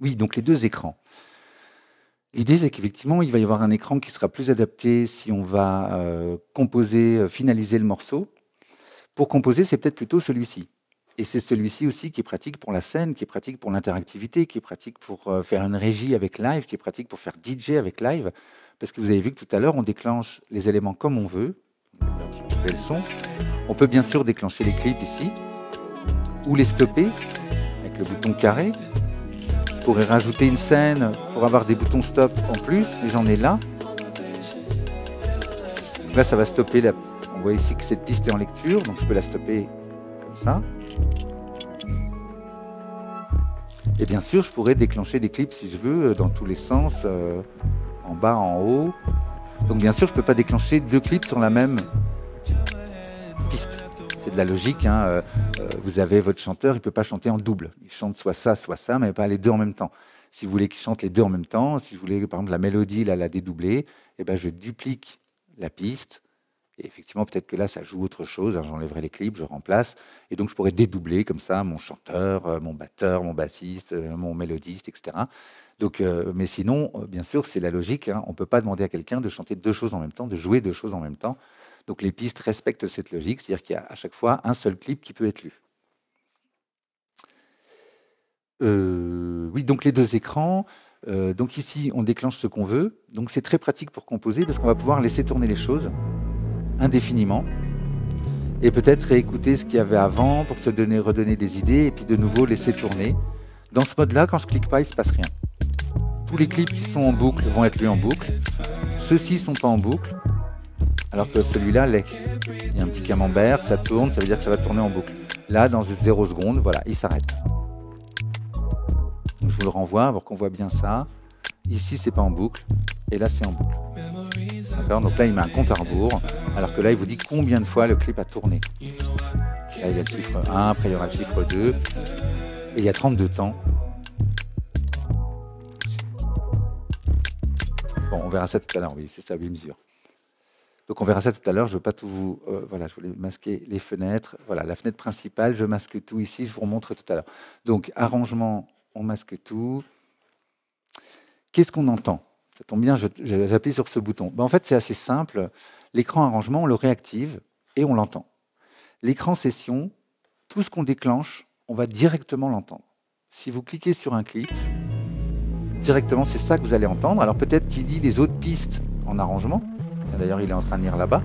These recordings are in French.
Oui, donc les deux écrans. L'idée, c'est qu'effectivement, il va y avoir un écran qui sera plus adapté si on va composer, finaliser le morceau. Pour composer, c'est peut-être plutôt celui-ci. Et c'est celui-ci aussi qui est pratique pour la scène, qui est pratique pour l'interactivité, qui est pratique pour faire une régie avec live, qui est pratique pour faire DJ avec live. Parce que vous avez vu que tout à l'heure, on déclenche les éléments comme on veut. On va un petit peu couper le son. On peut bien sûr déclencher les clips ici, ou les stopper avec le bouton carré. Je pourrais rajouter une scène pour avoir des boutons stop en plus, et j'en ai là. Donc là, ça va stopper. On voit ici que cette piste est en lecture, donc je peux la stopper comme ça. Et bien sûr, je pourrais déclencher des clips si je veux, dans tous les sens, en bas, en haut. Donc bien sûr, je ne peux pas déclencher deux clips sur la même piste. C'est de la logique, hein. Vous avez votre chanteur, il ne peut pas chanter en double. Il chante soit ça, mais pas les deux en même temps. Si vous voulez qu'il chante les deux en même temps, si vous voulez, par exemple, la mélodie, là, la dédoubler, eh ben, je duplique la piste. Et effectivement, peut-être que là, ça joue autre chose. Hein, j'enlèverai les clips, je remplace. Et donc, je pourrais dédoubler comme ça mon chanteur, mon batteur, mon bassiste, mon mélodiste, etc. Donc, mais sinon, bien sûr, c'est la logique. Hein, on ne peut pas demander à quelqu'un de chanter deux choses en même temps, de jouer deux choses en même temps. Donc, les pistes respectent cette logique, c'est-à-dire qu'il y a à chaque fois un seul clip qui peut être lu. Oui, donc les deux écrans. Donc ici, on déclenche ce qu'on veut. Donc, c'est très pratique pour composer parce qu'on va pouvoir laisser tourner les choses indéfiniment et peut-être réécouter ce qu'il y avait avant pour se redonner des idées et puis de nouveau laisser tourner. Dans ce mode-là, quand je clique pas, il ne se passe rien. Tous les clips qui sont en boucle vont être lus en boucle. Ceux-ci ne sont pas en boucle, alors que celui-là l'est. Il y a un petit camembert, ça tourne, ça veut dire que ça va tourner en boucle. Là, dans 0 secondes, voilà, il s'arrête. Donc, je vous le renvoie pour qu'on voit bien ça. Ici, c'est pas en boucle, et là, c'est en boucle. D'accord. Donc là, il met un compte à rebours, alors que là, il vous dit combien de fois le clip a tourné. Là, il y a le chiffre 1, après il y aura le chiffre 2, et il y a 32 temps. Bon, on verra ça tout à l'heure, oui, c'est ça, 8 mesures. Donc on verra ça tout à l'heure, je ne veux pas tout vous... voilà, je voulais masquer les fenêtres. Voilà, la fenêtre principale, je masque tout ici, je vous remontre tout à l'heure. Donc, arrangement, on masque tout. Qu'est-ce qu'on entend? Ça tombe bien, j'appuie sur ce bouton. Ben, en fait, c'est assez simple. L'écran arrangement, on le réactive et on l'entend. L'écran session, tout ce qu'on déclenche, on va directement l'entendre. Si vous cliquez sur un clip, directement, c'est ça que vous allez entendre. Alors peut-être qu'il dit les autres pistes en arrangement. D'ailleurs, il est en train de lire là-bas.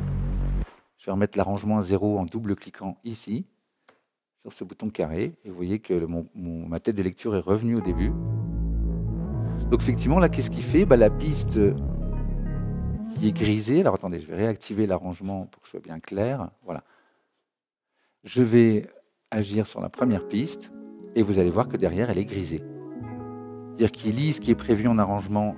Je vais remettre l'arrangement à 0 en double-cliquant ici, sur ce bouton carré. Et vous voyez que ma tête de lecture est revenue au début. Donc effectivement, là, qu'est-ce qu'il fait? La piste qui est grisée. Alors attendez, je vais réactiver l'arrangement pour que ce soit bien clair. Voilà. Je vais agir sur la première piste et vous allez voir que derrière, elle est grisée. C'est-à-dire qu'il lit ce qui est prévu en arrangement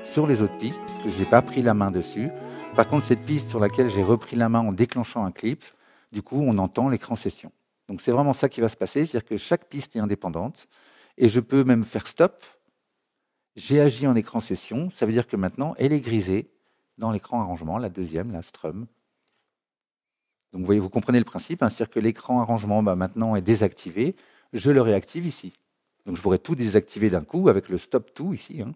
sur les autres pistes, puisque je n'ai pas pris la main dessus. Par contre, cette piste sur laquelle j'ai repris la main en déclenchant un clip, du coup, on entend l'écran session. Donc c'est vraiment ça qui va se passer, c'est-à-dire que chaque piste est indépendante, et je peux même faire stop. J'ai agi en écran session, ça veut dire que maintenant, elle est grisée dans l'écran arrangement, la deuxième, la strum. Donc vous voyez, vous comprenez le principe, hein, c'est-à-dire que l'écran arrangement maintenant est désactivé, je le réactive ici. Donc je pourrais tout désactiver d'un coup avec le stop tout ici. Hein.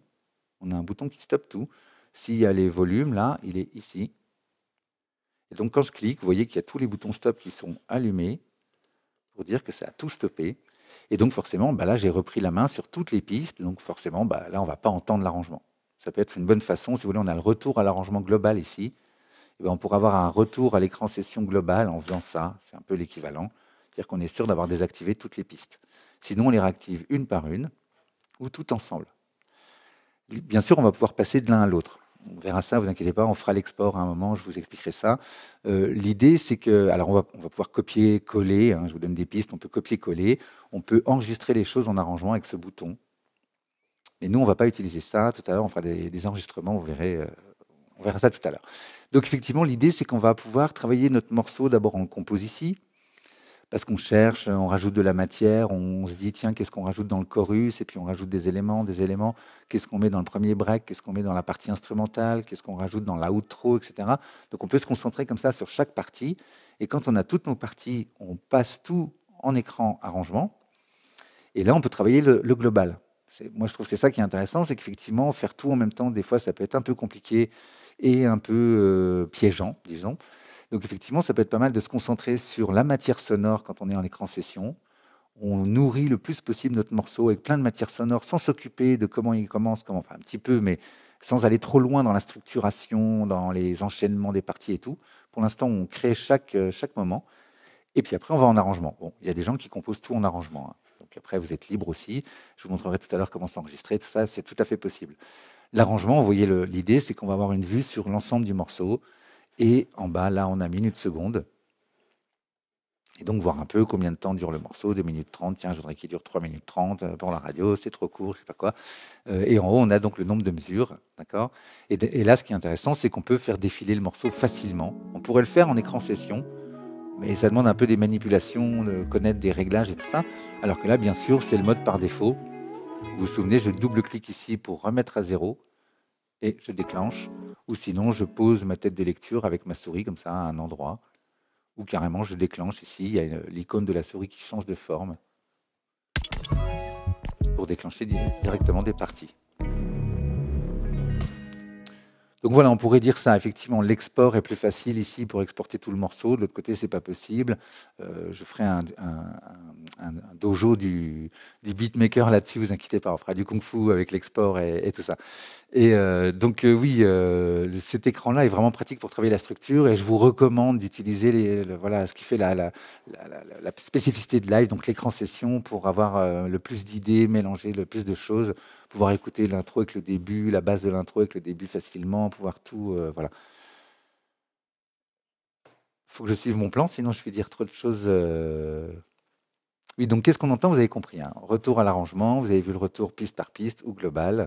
On a un bouton qui stoppe tout. S'il y a les volumes, là, il est ici. Et donc quand je clique, vous voyez qu'il y a tous les boutons stop qui sont allumés pour dire que ça a tout stoppé. Et donc forcément, là, j'ai repris la main sur toutes les pistes. Donc forcément, là, on ne va pas entendre l'arrangement. Ça peut être une bonne façon. Si vous voulez, on a le retour à l'arrangement global ici. Et on pourra avoir un retour à l'écran session global en faisant ça. C'est un peu l'équivalent. C'est-à-dire qu'on est sûr d'avoir désactivé toutes les pistes. Sinon, on les réactive une par une ou tout ensemble. Bien sûr, on va pouvoir passer de l'un à l'autre. On verra ça, ne vous inquiétez pas, on fera l'export à un moment, je vous expliquerai ça. L'idée, c'est que, alors on va pouvoir copier-coller, hein, je vous donne des pistes, on peut copier-coller, on peut enregistrer les choses en arrangement avec ce bouton. Mais nous, on ne va pas utiliser ça. Tout à l'heure, on fera des enregistrements, vous verrez, on verra ça tout à l'heure. Donc effectivement, l'idée, c'est qu'on va pouvoir travailler notre morceau d'abord en compose ici, parce qu'on cherche, on rajoute de la matière, on se dit, tiens, qu'est-ce qu'on rajoute dans le chorus? Et puis on rajoute des éléments, qu'est-ce qu'on met dans le premier break, qu'est-ce qu'on met dans la partie instrumentale, qu'est-ce qu'on rajoute dans la outro, etc. Donc on peut se concentrer comme ça sur chaque partie. Et quand on a toutes nos parties, on passe tout en écran arrangement. Et là, on peut travailler le global. Moi, je trouve que c'est ça qui est intéressant, c'est qu'effectivement, faire tout en même temps, des fois, ça peut être un peu compliqué et un peu piégeant, disons. Donc, effectivement, ça peut être pas mal de se concentrer sur la matière sonore quand on est en écran session. On nourrit le plus possible notre morceau avec plein de matière sonore sans s'occuper de comment il commence, enfin un petit peu, mais sans aller trop loin dans la structuration, dans les enchaînements des parties et tout. Pour l'instant, on crée chaque moment. Et puis après, on va en arrangement. Bon, il y a des gens qui composent tout en arrangement, hein. Donc après, vous êtes libre aussi. Je vous montrerai tout à l'heure comment s'enregistrer. Tout ça, c'est tout à fait possible. L'arrangement, vous voyez, l'idée, c'est qu'on va avoir une vue sur l'ensemble du morceau. Et en bas, là, on a minute seconde. Et donc, voir un peu combien de temps dure le morceau, 2 minutes 30. Tiens, je voudrais qu'il dure 3 minutes 30 pour la radio, c'est trop court, je sais pas quoi. Et en haut, on a donc le nombre de mesures, d'accord. Et là, ce qui est intéressant, c'est qu'on peut faire défiler le morceau facilement. On pourrait le faire en écran session, mais ça demande un peu des manipulations, de connaître des réglages et tout ça. Alors que là, bien sûr, c'est le mode par défaut. Vous vous souvenez, je double-clique ici pour remettre à zéro et je déclenche. Ou sinon, je pose ma tête de lecture avec ma souris comme ça à un endroit. Ou carrément, je déclenche ici. Il y a l'icône de la souris qui change de forme pour déclencher directement des parties. Donc voilà, on pourrait dire ça. Effectivement, l'export est plus facile ici pour exporter tout le morceau. De l'autre côté, c'est pas possible. Je ferai un dojo du beatmaker là-dessus, vous inquiétez pas. On fera du kung-fu avec l'export et tout ça. Et donc oui, cet écran-là est vraiment pratique pour travailler la structure et je vous recommande d'utiliser voilà, ce qui fait la spécificité de live, donc l'écran session, pour avoir le plus d'idées, mélanger le plus de choses, pouvoir écouter l'intro avec le début, la base de l'intro avec le début facilement, pouvoir tout, voilà. Il faut que je suive mon plan, sinon je vais dire trop de choses. Oui, donc qu'est-ce qu'on entend? Vous avez compris, hein. Retour à l'arrangement, vous avez vu le retour piste par piste ou global.